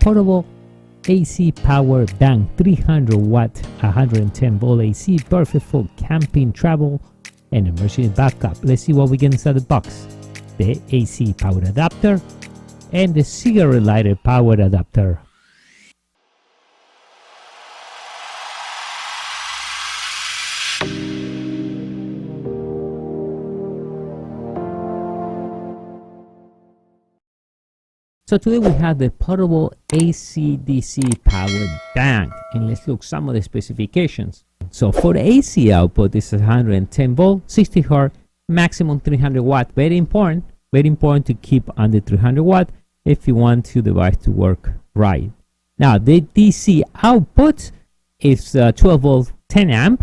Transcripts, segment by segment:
portable AC power bank, 300 watt, 110 volt AC, perfect for camping, travel, and emergency backup. Let's see what we get inside the box. The AC power adapter and the cigarette lighter power adapter. So today we have the portable AC/DC powered bank, and let's look some of the specifications. So for the AC output, this is 110 volt, 60 hertz, maximum 300 watt. Very important to keep under 300 watt if you want your device to work right. Now the DC output is 12 volt, 10 amp.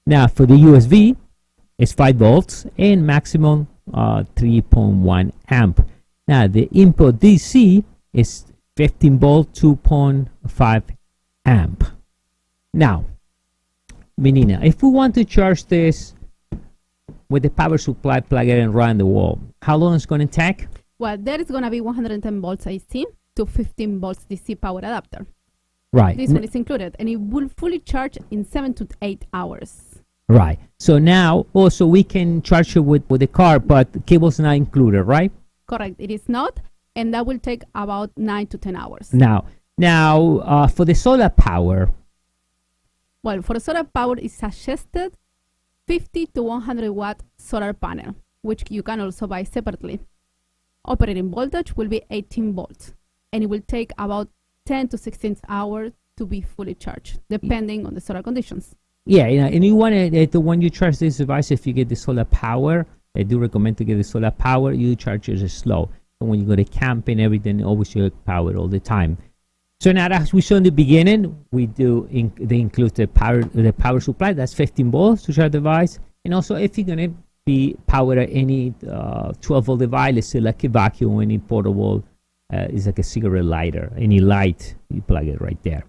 Now for the USB, it's 5 volts and maximum 3.1 amp. Now the input DC is 15 volt, 2.5 amp. Now, Menina, if we want to charge this with the power supply, plug it and run the wall, how long is it going to take? Well, there is going to be 110 volts AC to 15 volts DC power adapter. Right. This one is included, and it will fully charge in 7 to 8 hours. Right. So now also we can charge it with the car, but the cable's not included, right? Correct. It is not, and that will take about 9 to 10 hours. Now, for the solar power. Well, for the solar power, it's suggested 50 to 100 watt solar panel, which you can also buy separately. Operating voltage will be 18 volts, and it will take about 10 to 16 hours to be fully charged, depending on the solar conditions. Yeah, and you want to, when you charge this device, if you get the solar power, I do recommend to get the solar power. You charge it slow. And when you go to camping, everything, always you power all the time. So now, as we saw in the beginning, we do they include the power supply. That's 15 volts to charge the device. And also, if you're gonna be power any 12 volt device, let's say like a vacuum, any portable, is like a cigarette lighter. Any light, you plug it right there.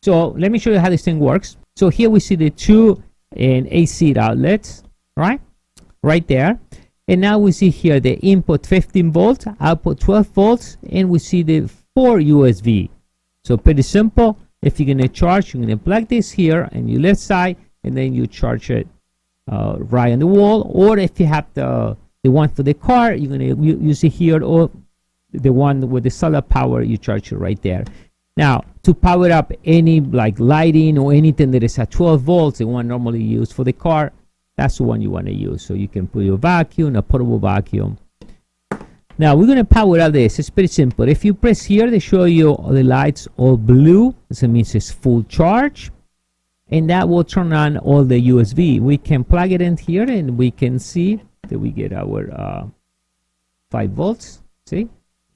So let me show you how this thing works. So here we see the two AC outlets, right there. And now we see here the input 15 volts, output 12 volts, and we see the 4 USB. So pretty simple. If you're going to charge, you're going to plug this here on your left side, and then you charge it right on the wall. Or if you have the one for the car, you're going to use it here, or the one with the solar power, you charge it right there. Now, to power up any like lighting or anything that is at 12 volts, the one normally used for the car, that's the one you want to use. So you can put your vacuum, a portable vacuum. Now we're going to power up this. It's pretty simple. If you press here, they show you the lights all blue. This means it's full charge. And that will turn on all the USB. We can plug it in here and we can see that we get our 5 volts. See?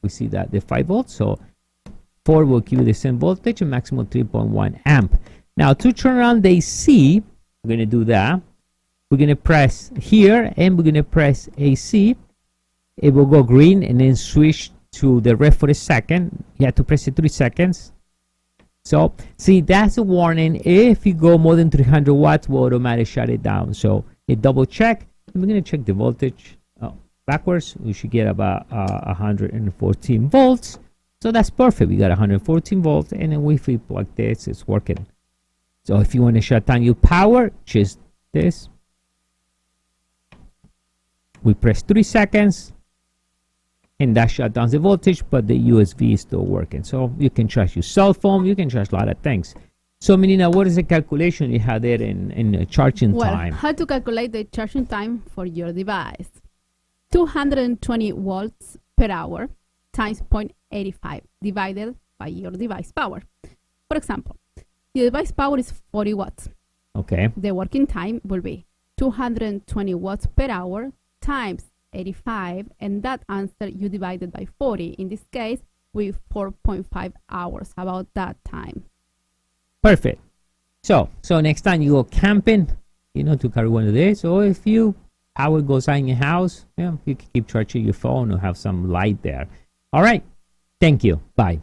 We see that the 5 volts. So 4 will give you the same voltage and maximum 3.1 amp. Now to turn on the AC, we're going to do that. We're going to press here and we're going to press AC. It will go green and then switch to the red for a second. You have to press it 3 seconds. So see, that's a warning. If you go more than 300 watts, we'll automatically shut it down. So it double check. And we're going to check the voltage backwards. We should get about 114 volts. So that's perfect. We got 114 volts, and then if we plug this, it's working. So if you want to shut down your power, just this. We press 3 seconds, and that shut down the voltage, but the USB is still working. So you can charge your cell phone, you can charge a lot of things. So Menina, what is the calculation you have there in charging time? How to calculate the charging time for your device? 220 volts per hour times 0.85 divided by your device power. For example, your device power is 40 watts. Okay. The working time will be 220 watts per hour times 85, and that answer you divided by 40. In this case, with 4.5 hours, about that time. Perfect. So next time you go camping, to carry one of these, or if you power goes out in your house, you can keep charging your phone or have some light there. All right. Thank you. Bye.